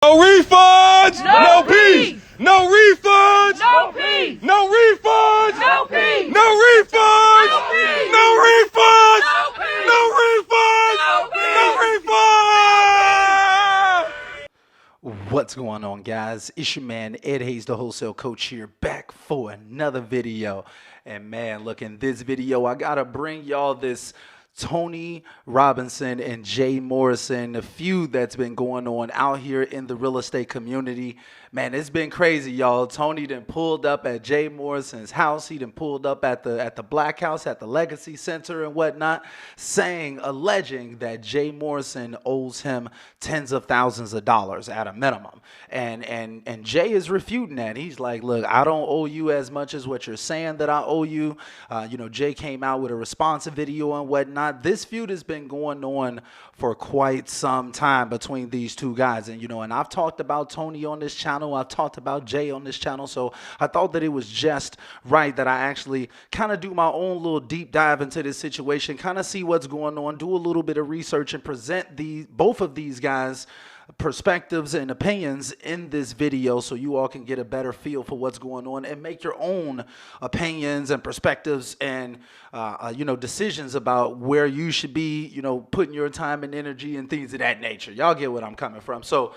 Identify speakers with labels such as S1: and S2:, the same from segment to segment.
S1: No refunds!
S2: No peace!
S1: No refunds!
S2: No peace!
S1: No refunds!
S2: No peace!
S1: No refunds!
S2: No peace!
S1: No refunds!
S2: No peace!
S1: No refunds!
S2: No peace!
S1: No refunds! What's going on, guys? It's your man Ed Hayes, the wholesale coach here, back for another video. And man, look, in this video, I gotta bring y'all this Tony Robinson and Jay Morrison, the feud that's been going on out here in the real estate community. Man, it's been crazy, y'all. Tony done pulled up at Jay Morrison's house. He done pulled up at the Black House, at the Legacy Center and whatnot, alleging that Jay Morrison owes him tens of thousands of dollars at a minimum. And Jay is refuting that. He's like, look, I don't owe you as much as what you're saying that I owe you. Jay came out with a responsive video and whatnot. This feud has been going on for quite some time between these two guys. And I've talked about Tony on this channel. I've talked about Jay on this channel. So I thought that it was just right that I actually kind of do my own little deep dive into this situation, kind of see what's going on, do a little bit of research, and present both of these guys' perspectives and opinions in this video so you all can get a better feel for what's going on and make your own opinions and perspectives and decisions about where you should be putting your time and energy and things of that nature. Y'all get what I'm coming from. So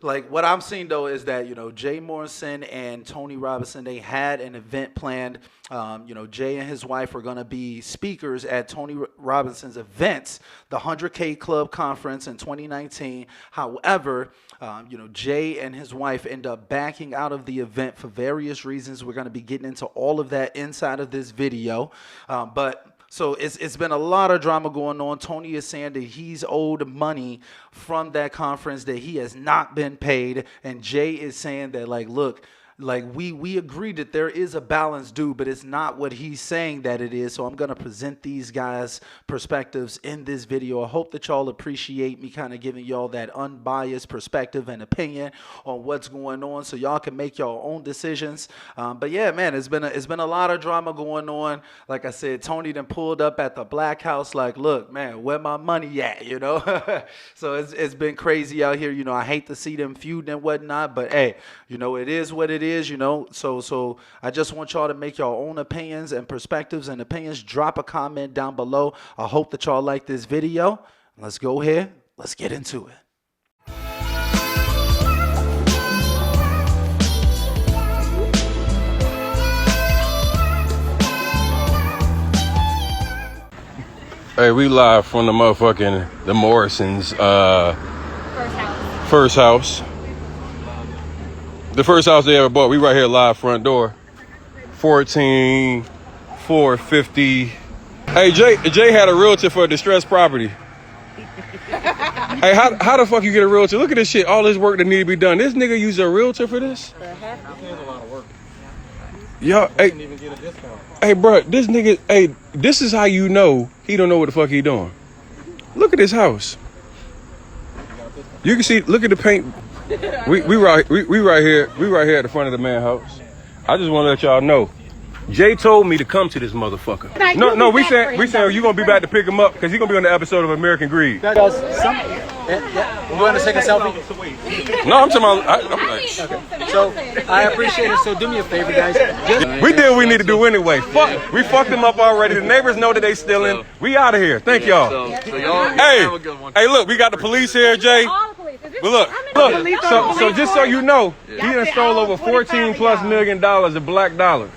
S1: like what I'm seeing though is that Jay Morrison and Tony Robinson, they had an event planned. Jay and his wife are going to be speakers at Tony Robinson's events, the 100K Club Conference in 2019. However, Jay and his wife end up backing out of the event for various reasons. We're going to be getting into all of that inside of this video. So it's been a lot of drama going on. Tony is saying that he's owed money from that conference that he has not been paid. And Jay is saying that, like, look, like we agree that there is a balance due, but it's not what he's saying that it is. So I'm going to present these guys' perspectives in this video. I hope that y'all appreciate me kind of giving y'all that unbiased perspective and opinion on what's going on so y'all can make your own decisions. But yeah, man, it's been a lot of drama going on. Like I said, Tony done pulled up at the Black House like, look, man, where my money at, So it's been crazy out here. I hate to see them feud and whatnot, but hey, it is what it is, so I just want y'all to make your own opinions and perspectives and opinions. Drop a comment down below. I hope that y'all like this video. Let's go ahead. Let's get into it.
S3: Hey, we live from the Morrisons first house. The first house they ever bought. We right here live front door. 14450. Hey, Jay had a realtor for a distressed property. Hey, how the fuck you get a realtor? Look at this shit. All this work that need to be done. This nigga use a realtor for this?
S4: There's a lot of work.
S3: Yo, hey,
S4: Even get a discount.
S3: Hey, bro, this nigga, hey, this is how you know he don't know what the fuck he doing. Look at this house. You can see, look at the paint. We right here at the front of the man house. I just want to let y'all know. Jay told me to come to this motherfucker. No, we saying you gonna be back to pick him up because he's gonna be on the episode of American Greed.
S4: You want to take a selfie?
S3: No, I'm talking about. I'm like,
S4: Okay. So I appreciate it. So do me a favor, guys.
S3: we did what we need to do anyway. We fucked them up already. The neighbors know that they stealing. We out of here. Thank y'all.
S5: So y'all
S3: Hey,
S5: have a good one.
S3: hey, look, we got the police here, Jay. But look. So just so you know, he done stole over $14+ million of black dollars.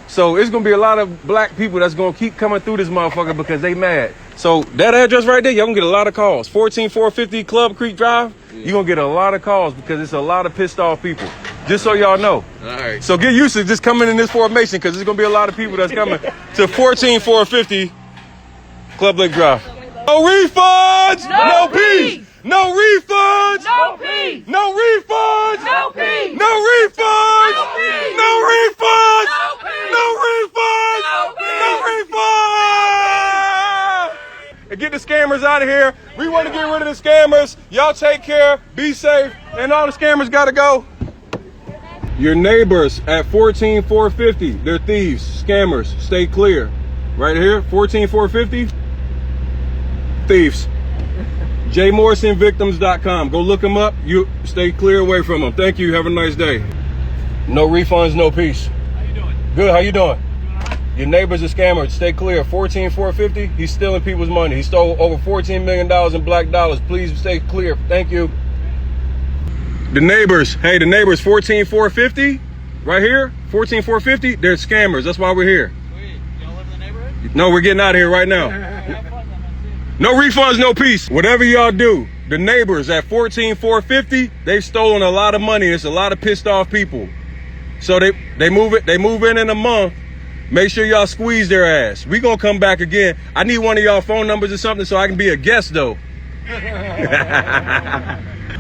S3: So it's gonna be a lot of black people that's gonna keep coming through this motherfucker because they mad. So that address right there, y'all gonna get a lot of calls. 14450 Club Creek Drive. You're gonna get a lot of calls because it's a lot of pissed off people. Just so y'all know.
S5: All right.
S3: So get used to just coming in this formation because there's gonna be a lot of people that's coming to 14450 Club Lake Drive. No refunds!
S2: No peace!
S3: No refunds!
S2: No peace!
S3: No refunds!
S2: No peace!
S3: No refunds!
S2: No peace!
S3: No refunds!
S2: No peace!
S3: No refunds!
S2: No peace!
S3: No refunds! And get the scammers out of here. We want to get rid of the scammers. Y'all take care, be safe, and all the scammers gotta go. Your neighbors at 14450, they're thieves, scammers. Stay clear. Right here, 14450, thieves. JayMorrisonVictims.com. Go look them up. You stay clear away from them. Thank you. Have a nice day. No refunds, no peace.
S5: How you doing?
S3: Good. How you doing? Your neighbor's a scammer. Stay clear. 14,450. He's stealing people's money. He stole over $14 million in black dollars. Please stay clear. Thank you. The neighbors. Hey, the neighbors. 14,450. Right here. 14,450. They're scammers. That's why we're here.
S5: Sweet. Y'all live in the neighborhood?
S3: No, we're getting out of here right now.
S5: Have fun, then.
S3: No refunds, no peace. Whatever y'all do, the neighbors at 14,450, they've stolen a lot of money. It's a lot of pissed off people. So they move in a month. Make sure y'all squeeze their ass. We gonna come back again. I need one of y'all phone numbers or something so I can be a guest though.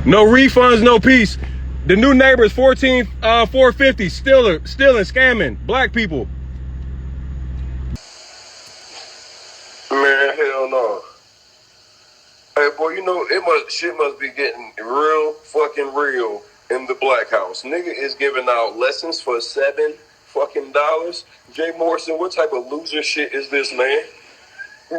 S3: No refunds, no peace. The new neighbors, 14,450, stealing, scamming black people.
S6: Man, hell no. Hey, boy, you know, shit must be getting real fucking real in the black house. Nigga is giving out lessons for $7 fucking. Jay Morrison, what type of loser shit is this, man?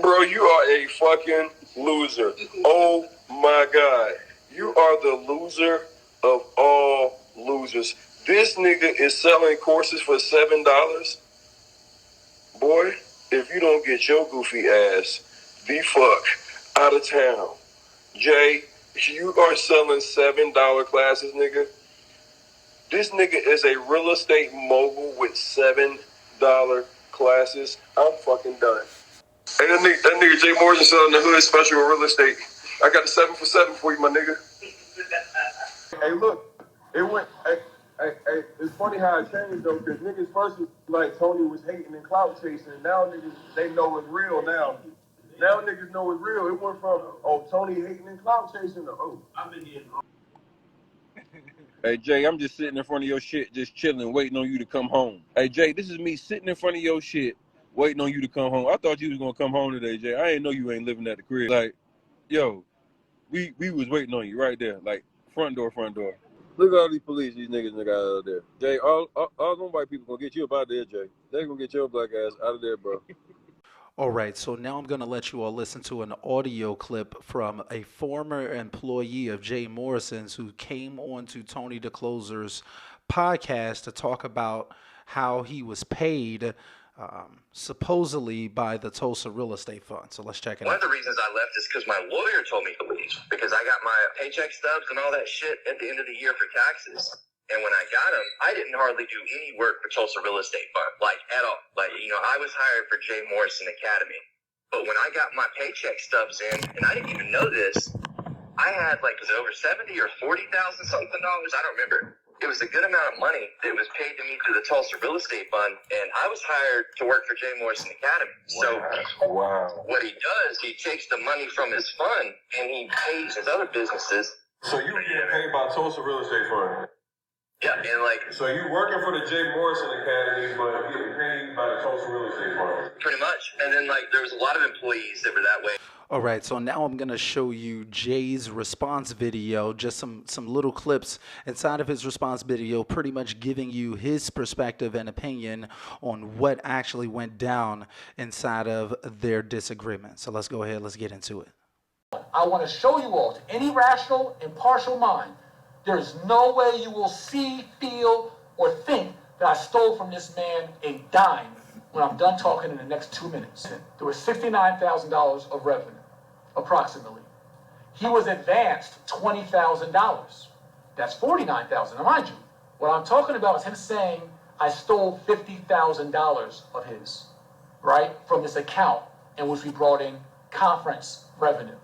S6: Bro, you are a fucking loser. Oh my God. You are the loser of all losers. This nigga is selling courses for $7. Boy, if you don't get your goofy ass the fuck out of town. Jay, you are selling $7 classes, nigga. This nigga is a real estate mogul with $7 classes. I'm fucking done. Hey, that nigga Jay Morrison selling the hood special real estate. I got the 7 for 7 for you, my nigga.
S3: Hey, look, it went. Hey, it's funny how it changed though, because niggas first was like Tony was hating and clout chasing. Now niggas, they know it's real now. Now niggas know it's real. It went from, oh, Tony hating and clout chasing to, oh, I've been getting. Hey, Jay, I'm just sitting in front of your shit, just chilling, waiting on you to come home. Hey, Jay, this is me sitting in front of your shit, waiting on you to come home. I thought you was going to come home today, Jay. I didn't know you ain't living at the crib. Like, yo, we was waiting on you right there, like, front door. Look at all these police, these niggas got out there. Jay, all them white people going to get you up out of there, Jay. They going to get your black ass out of there, bro.
S1: All right, so now I'm going to let you all listen to an audio clip from a former employee of Jay Morrison's who came on to Tony the Closer's podcast to talk about how he was paid supposedly by the Tulsa Real Estate Fund. So let's check it
S7: One
S1: out.
S7: of the reasons I left is because my lawyer told me to leave because I got my paycheck stubs and all that shit at the end of the year for taxes. And when I got them, I didn't hardly do any work for Tulsa Real Estate Fund, like at all. Like, you know, I was hired for Jay Morrison Academy. But when I got my paycheck stubs in, and I didn't even know this, I had like, was it over 70 or 40,000 something dollars? I don't remember. It was a good amount of money that was paid to me through the Tulsa Real Estate Fund, and I was hired to work for Jay Morrison Academy. So what he does, he takes the money from his fund and he pays his other businesses.
S3: So you get paid by Tulsa Real Estate Fund?
S7: Yeah, and like...
S3: So you working for the Jay Morrison Academy, but getting paid by the Tulsa Real Estate Fund?
S7: Pretty much. And then, like, there was a lot of employees that were that way.
S1: All right, so now I'm going to show you Jay's response video, just some little clips inside of his response video, pretty much giving you his perspective and opinion on what actually went down inside of their disagreement. So let's go ahead, let's get into it.
S8: I want to show you all, to any rational, impartial mind, there's no way you will see, feel, or think that I stole from this man a dime when I'm done talking in the next 2 minutes. There was $69,000 of revenue, approximately. He was advanced $20,000. That's $49,000. Now, mind you, what I'm talking about is him saying I stole $50,000 of his, right, from this account in which we brought in conference revenue.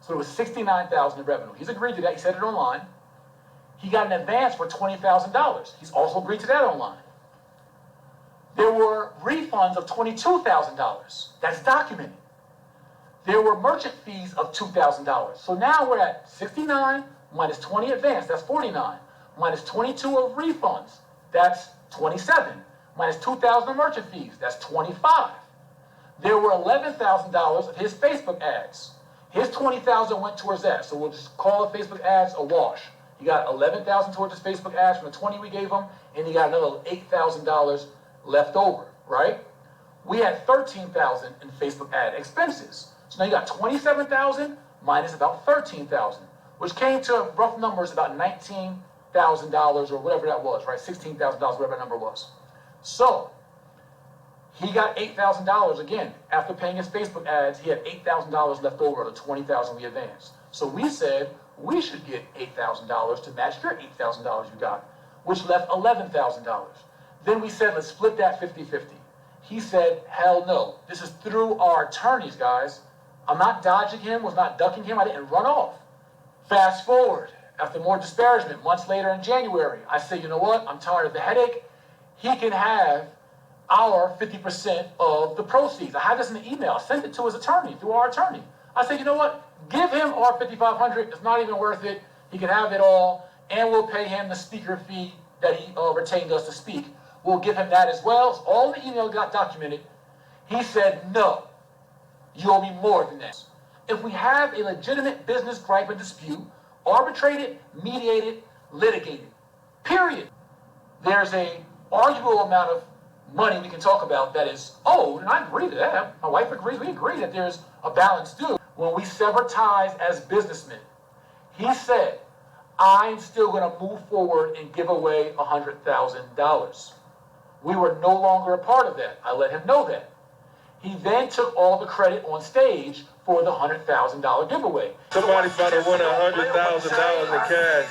S8: So it was $69,000 in revenue. He's agreed to that. He said it online. He got an advance for $20,000. He's also agreed to that online. There were refunds of $22,000. That's documented. There were merchant fees of $2,000. So now we're at 69 minus 20 advance. That's 49. Minus 22 of refunds. That's 27. Minus 2,000 of merchant fees. That's 25. There were $11,000 of his Facebook ads. His $20,000 went towards that. So we'll just call the Facebook ads a wash. He got $11,000 towards his Facebook ads from the 20 we gave him, and he got another $8,000 left over, right? We had $13,000 in Facebook ad expenses. So now you got $27,000 minus about $13,000, which came to rough numbers about $19,000 or whatever that was, right? $16,000, whatever that number was. So he got $8,000 again. After paying his Facebook ads, he had $8,000 left over of the $20,000 we advanced. So we said we should get $8,000 to match your $8,000 you got, which left $11,000. Then we said, let's split that 50-50. He said, hell no. This is through our attorneys, guys. I'm not dodging him, was not ducking him. I didn't run off. Fast forward, after more disparagement, months later in January, I said, you know what? I'm tired of the headache. He can have our 50% of the proceeds. I had this in an email. I sent it to his attorney, through our attorney. I said, you know what? Give him our $5,500. It's not even worth it. He can have it all, and we'll pay him the speaker fee that he retained us to speak. We'll give him that as well. So all the email got documented. He said, no, you owe me more than that. If we have a legitimate business gripe and dispute, arbitrate it, mediate it, litigate it, period. There's a arguable amount of money we can talk about that is owed, and I agree to that. My wife agrees. We agree that there's a balance due. When we sever ties as businessmen, he said, I'm still going to move forward and give away $100,000. We were no longer a part of that. I let him know that. He then took all the credit on stage for the $100,000 giveaway.
S3: Somebody about to win $100,000 in cash.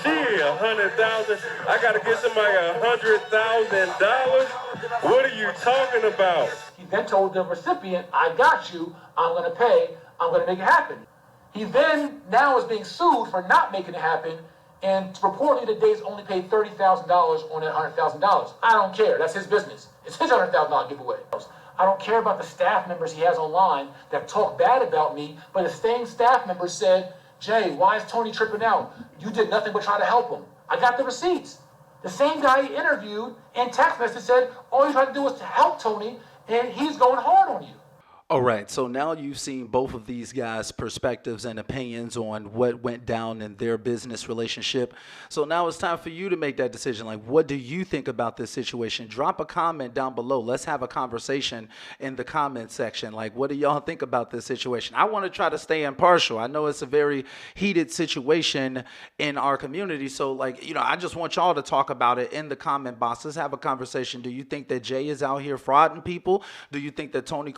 S3: Shit, $100,000. I gotta get somebody $100,000. What are you talking about?
S8: He then told the recipient, I got you, I'm gonna pay, I'm gonna make it happen. He then now is being sued for not making it happen, and reportedly the Dave's only paid $30,000 on that $100,000. I don't care, that's his business. It's his $100,000 giveaway. I don't care about the staff members he has online that talk bad about me, but the same staff members said, Jay, why is Tony tripping out? You did nothing but try to help him. I got the receipts. The same guy he interviewed in text message said, all you tried to do was to help Tony, and he's going hard on you.
S1: All right, so now you've seen both of these guys' perspectives and opinions on what went down in their business relationship. So now it's time for you to make that decision. Like, what do you think about this situation? Drop a comment down below. Let's have a conversation in the comment section. Like, what do y'all think about this situation? I want to try to stay impartial. I know it's a very heated situation in our community. So, like, you know, I just want y'all to talk about it in the comment box. Let's have a conversation. Do you think that Jay is out here frauding people? Do you think that Tony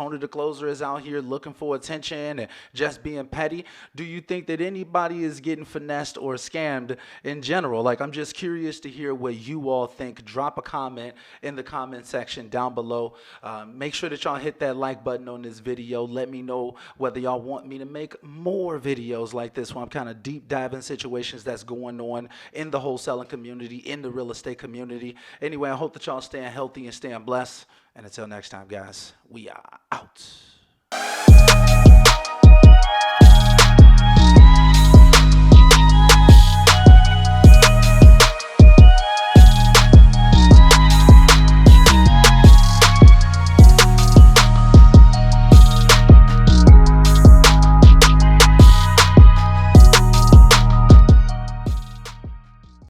S1: the Closer is out here looking for attention and just being petty? Do you think that anybody is getting finessed or scammed in general? Like, I'm just curious to hear what you all think. Drop a comment in the comment section down below. Make sure that y'all hit that like button on this video. Let me know whether y'all want me to make more videos like this one. I'm kind of deep diving situations that's going on in the wholesaling community, in the real estate community. Anyway, I hope that y'all staying healthy and staying blessed. And until next time, guys, we are out.